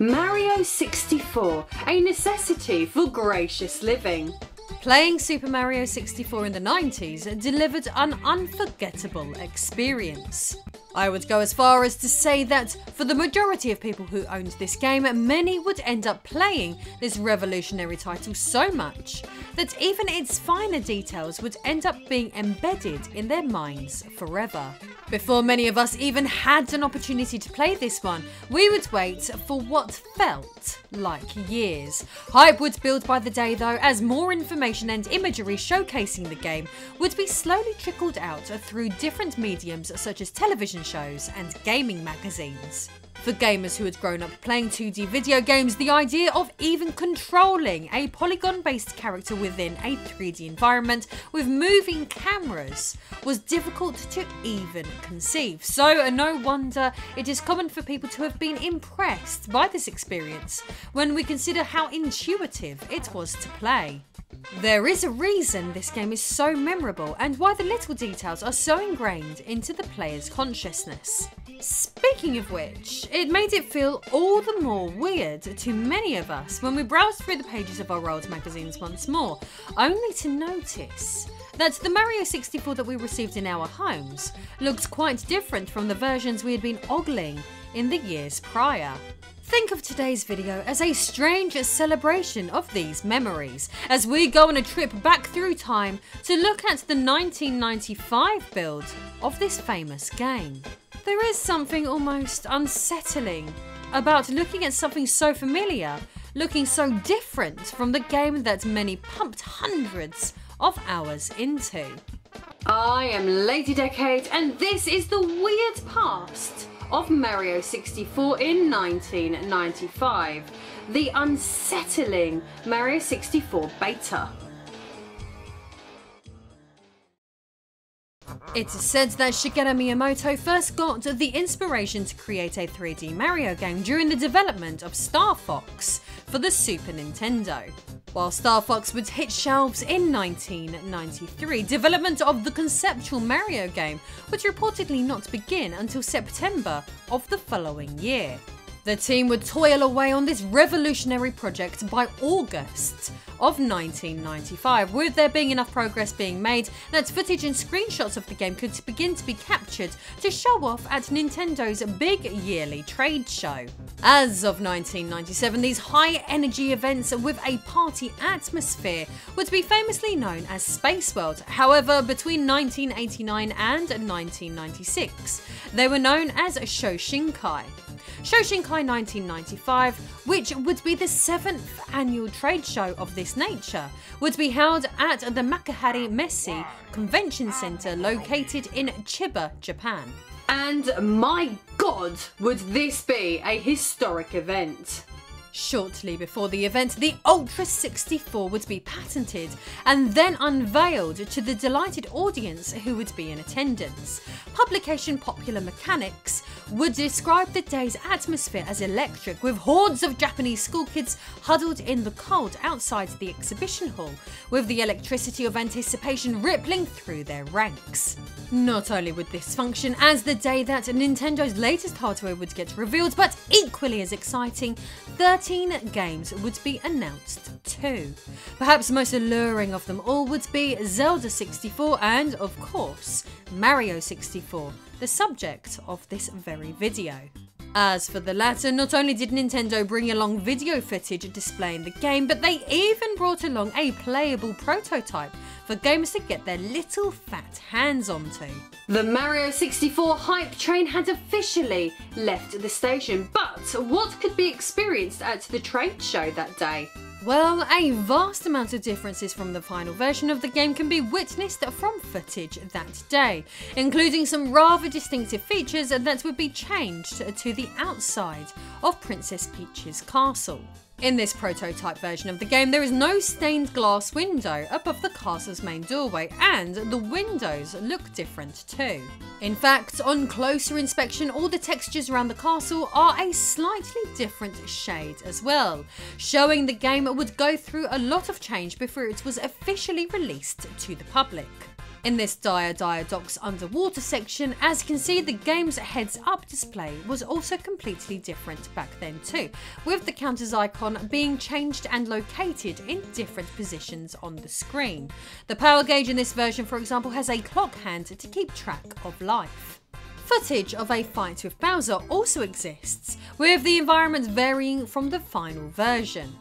Mario 64, a necessity for gracious living. Playing Super Mario 64 in the 90s delivered an unforgettable experience. I would go as far as to say that for the majority of people who owned this game, many would end up playing this revolutionary title so much that even its finer details would end up being embedded in their minds forever. Before many of us even had an opportunity to play this one, we would wait for what felt like years. Hype would build by the day though, as more information and imagery showcasing the game would be slowly trickled out through different mediums such as television shows and gaming magazines. For gamers who had grown up playing 2D video games, the idea of even controlling a polygon-based character within a 3D environment with moving cameras was difficult to even conceive. So no wonder it is common for people to have been impressed by this experience when we consider how intuitive it was to play. There is a reason this game is so memorable and why the little details are so ingrained into the player's consciousness. Speaking of which, it made it feel all the more weird to many of us when we browsed through the pages of our old magazines once more, only to notice that the Mario 64 that we received in our homes looked quite different from the versions we had been ogling in the years prior. Think of today's video as a strange celebration of these memories, as we go on a trip back through time to look at the 1995 build of this famous game. There is something almost unsettling about looking at something so familiar, looking so different from the game that many pumped hundreds of hours into. I am Lady Decade, and this is the weird past of Mario 64 in 1995, the unsettling Mario 64 beta. It is said that Shigeru Miyamoto first got the inspiration to create a 3D Mario game during the development of Star Fox for the Super Nintendo. While Star Fox would hit shelves in 1993, development of the conceptual Mario game would reportedly not begin until September of the following year. The team would toil away on this revolutionary project by August of 1995, with there being enough progress being made that footage and screenshots of the game could begin to be captured to show off at Nintendo's big yearly trade show. As of 1997, these high-energy events with a party atmosphere would be famously known as Space World. However, between 1989 and 1996, they were known as Shoshinkai. Shoshinkai 1995, which would be the 7th annual trade show of this nature, would be held at the Makahari Messe Convention Center located in Chiba, Japan. And my god, would this be a historic event. Shortly before the event, the Ultra 64 would be patented and then unveiled to the delighted audience who would be in attendance. Publication Popular Mechanics would describe the day's atmosphere as electric, with hordes of Japanese schoolkids huddled in the cold outside the exhibition hall, with the electricity of anticipation rippling through their ranks. Not only would this function as the day that Nintendo's latest hardware would get revealed, but equally as exciting, 13 games would be announced too. Perhaps most alluring of them all would be Zelda 64 and, of course, Mario 64, the subject of this very video. As for the latter, not only did Nintendo bring along video footage displaying the game, but they even brought along a playable prototype for gamers to get their little fat hands onto. The Mario 64 hype train had officially left the station, but what could be experienced at the trade show that day? Well, a vast amount of differences from the final version of the game can be witnessed from footage that day, including some rather distinctive features that would be changed to the outside of Princess Peach's castle. In this prototype version of the game, there is no stained glass window above the castle's main doorway, and the windows look different too. In fact, on closer inspection, all the textures around the castle are a slightly different shade as well, showing the game would go through a lot of change before it was officially released to the public. In this Dire Docks underwater section, as you can see, the game's heads-up display was also completely different back then too, with the counters icon being changed and located in different positions on the screen. The power gauge in this version, for example, has a clock hand to keep track of life. Footage of a fight with Bowser also exists, with the environment varying from the final version.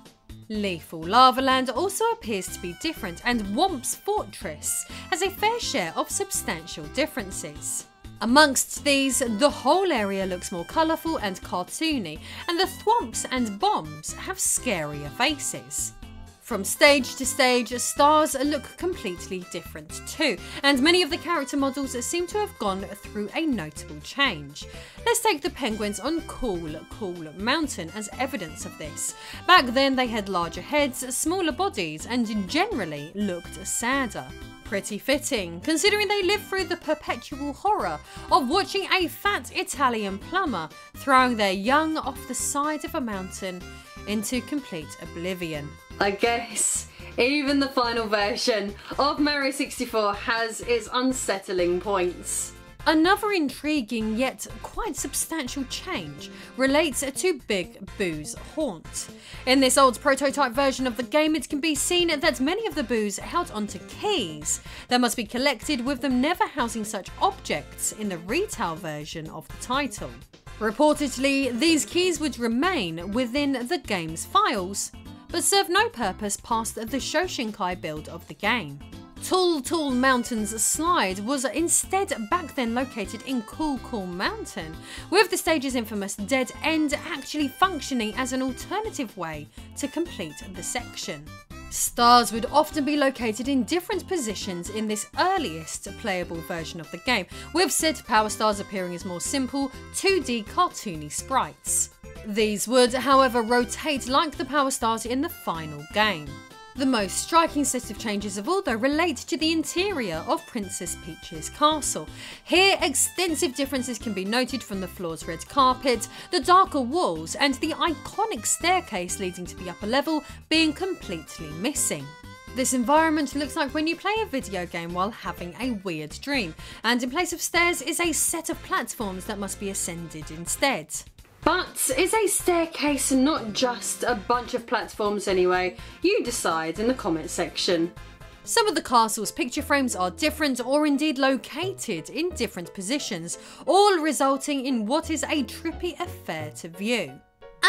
Lethal Lava Land also appears to be different, and Whomp's Fortress has a fair share of substantial differences. Amongst these, the whole area looks more colourful and cartoony, and the thwomps and bombs have scarier faces. From stage to stage, stars look completely different too, and many of the character models seem to have gone through a notable change. Let's take the penguins on Cool Mountain as evidence of this. Back then they had larger heads, smaller bodies, and generally looked sadder. Pretty fitting, considering they lived through the perpetual horror of watching a fat Italian plumber throwing their young off the side of a mountain into complete oblivion. I guess even the final version of Mario 64 has its unsettling points. Another intriguing yet quite substantial change relates to Big Boo's haunt. In this old prototype version of the game, it can be seen that many of the boos held onto keys that must be collected, with them never housing such objects in the retail version of the title. Reportedly, these keys would remain within the game's files, but serve no purpose past the Shoshinkai build of the game. Tall Mountain's slide was instead back then located in Cool Mountain, with the stage's infamous dead end actually functioning as an alternative way to complete the section. Stars would often be located in different positions in this earliest playable version of the game, with said power stars appearing as more simple 2D cartoony sprites. These would, however, rotate like the power stars in the final game. The most striking set of changes of all, though, relate to the interior of Princess Peach's castle. Here, extensive differences can be noted from the floor's red carpet, the darker walls, and the iconic staircase leading to the upper level being completely missing. This environment looks like when you play a video game while having a weird dream, and in place of stairs is a set of platforms that must be ascended instead. But is a staircase not just a bunch of platforms anyway? You decide in the comment section. Some of the castle's picture frames are different, or indeed located in different positions, all resulting in what is a trippy affair to view.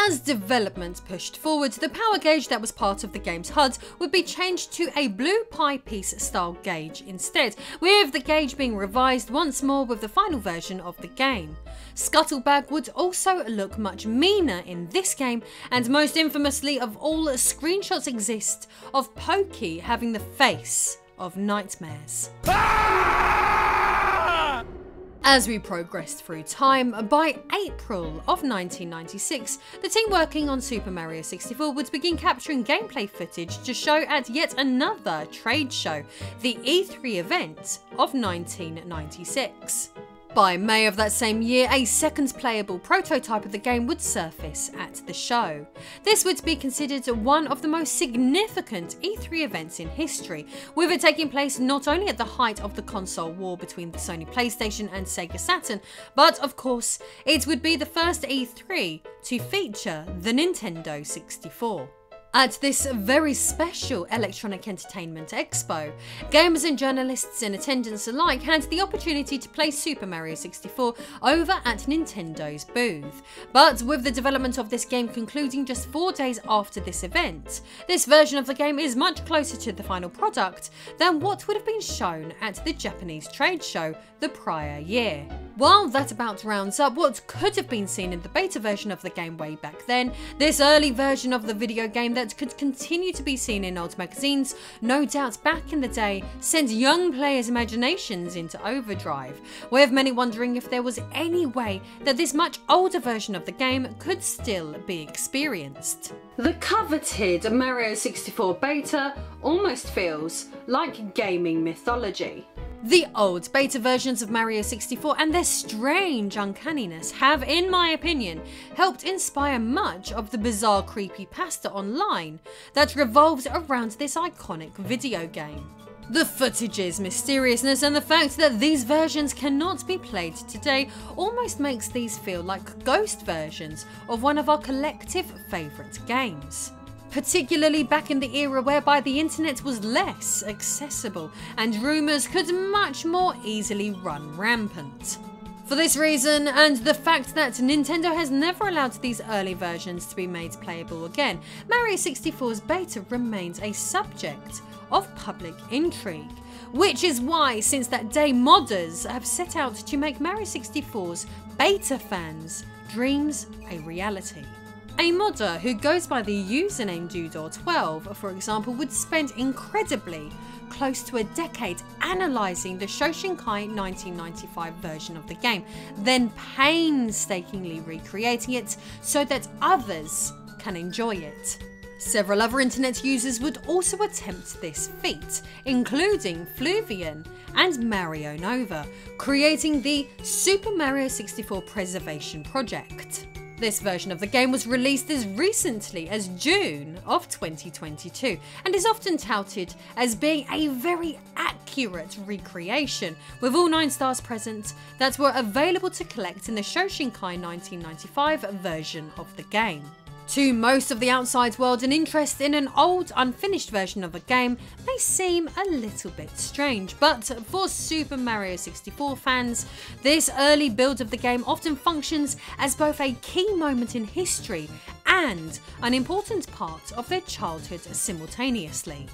As development pushed forward, the power gauge that was part of the game's HUD would be changed to a blue pie piece style gauge instead, with the gauge being revised once more with the final version of the game. Scuttlebag would also look much meaner in this game, and most infamously of all, screenshots exist of Pokey having the face of nightmares. As we progressed through time, by April of 1996, the team working on Super Mario 64 would begin capturing gameplay footage to show at yet another trade show, the E3 event of 1996. By May of that same year, a second playable prototype of the game would surface at the show. This would be considered one of the most significant E3 events in history, with it taking place not only at the height of the console war between the Sony PlayStation and Sega Saturn, but of course, it would be the first E3 to feature the Nintendo 64. At this very special Electronic Entertainment Expo, gamers and journalists in attendance alike had the opportunity to play Super Mario 64 over at Nintendo's booth. But with the development of this game concluding just 4 days after this event, this version of the game is much closer to the final product than what would have been shown at the Japanese trade show the prior year. While that about rounds up what could have been seen in the beta version of the game way back then, this early version of the video game that could continue to be seen in old magazines, no doubt back in the day, sent young players' imaginations into overdrive, with many wondering if there was any way that this much older version of the game could still be experienced. The coveted Mario 64 beta almost feels like gaming mythology. The old beta versions of Mario 64 and their strange uncanniness have, in my opinion, helped inspire much of the bizarre creepypasta online that revolves around this iconic video game. The footage's mysteriousness and the fact that these versions cannot be played today almost makes these feel like ghost versions of one of our collective favourite games. Particularly back in the era whereby the internet was less accessible and rumours could much more easily run rampant. For this reason, and the fact that Nintendo has never allowed these early versions to be made playable again, Mario 64's beta remains a subject of public intrigue. Which is why, since that day, modders have set out to make Mario 64's beta fans' dreams a reality. A modder who goes by the username Dudor12, for example, would spend incredibly close to a decade analysing the Shoshinkai 1995 version of the game, then painstakingly recreating it so that others can enjoy it. Several other internet users would also attempt this feat, including Fluvian and Mario Nova, creating the Super Mario 64 Preservation Project. This version of the game was released as recently as June of 2022 and is often touted as being a very accurate recreation, with all 9 stars present that were available to collect in the Shoshinkai 1995 version of the game. To most of the outside world, an interest in an old, unfinished version of a game may seem a little bit strange, but for Super Mario 64 fans, this early build of the game often functions as both a key moment in history and an important part of their childhood simultaneously.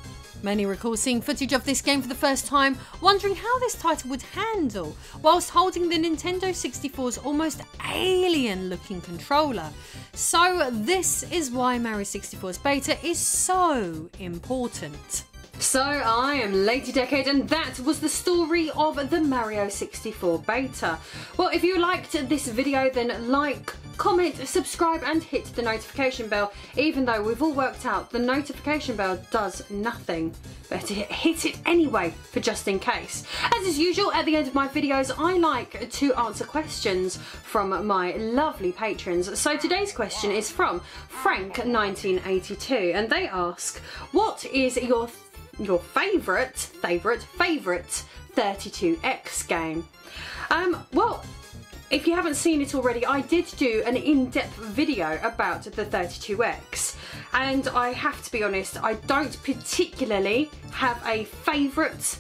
Many recall seeing footage of this game for the first time, wondering how this title would handle whilst holding the Nintendo 64's almost alien-looking controller. So this is why Mario 64's beta is so important. So I am Lady Decade, and that was the story of the Mario 64 beta. Well, if you liked this video, then like, comment, subscribe and hit the notification bell. Even though we've all worked out the notification bell does nothing, but hit it anyway for just in case. As is usual, at the end of my videos I like to answer questions from my lovely patrons. So today's question is from Frank1982, and they ask, what is your favourite 32X game? Well, if you haven't seen it already, I did do an in-depth video about the 32X, and I have to be honest, I don't particularly have a favourite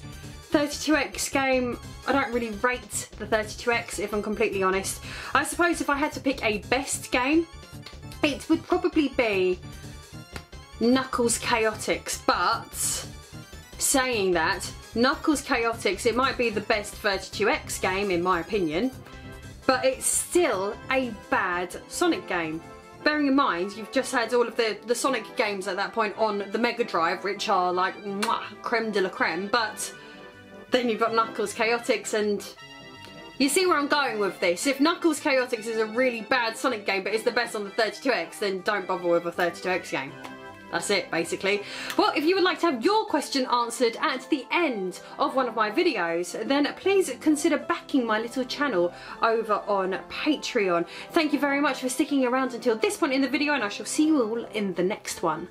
32X game. I don't really rate the 32X, if I'm completely honest. I suppose if I had to pick a best game, it would probably be Knuckles Chaotix, but saying that, Knuckles Chaotix, it might be the best 32X game in my opinion, but it's still a bad Sonic game. Bearing in mind, you've just had all of the Sonic games at that point on the Mega Drive, which are like mwah, creme de la creme, but then you've got Knuckles Chaotix, and you see where I'm going with this. If Knuckles Chaotix is a really bad Sonic game, but it's the best on the 32X, then don't bother with a 32X game. That's it, basically. Well, if you would like to have your question answered at the end of one of my videos, then please consider backing my little channel over on Patreon. Thank you very much for sticking around until this point in the video, and I shall see you all in the next one.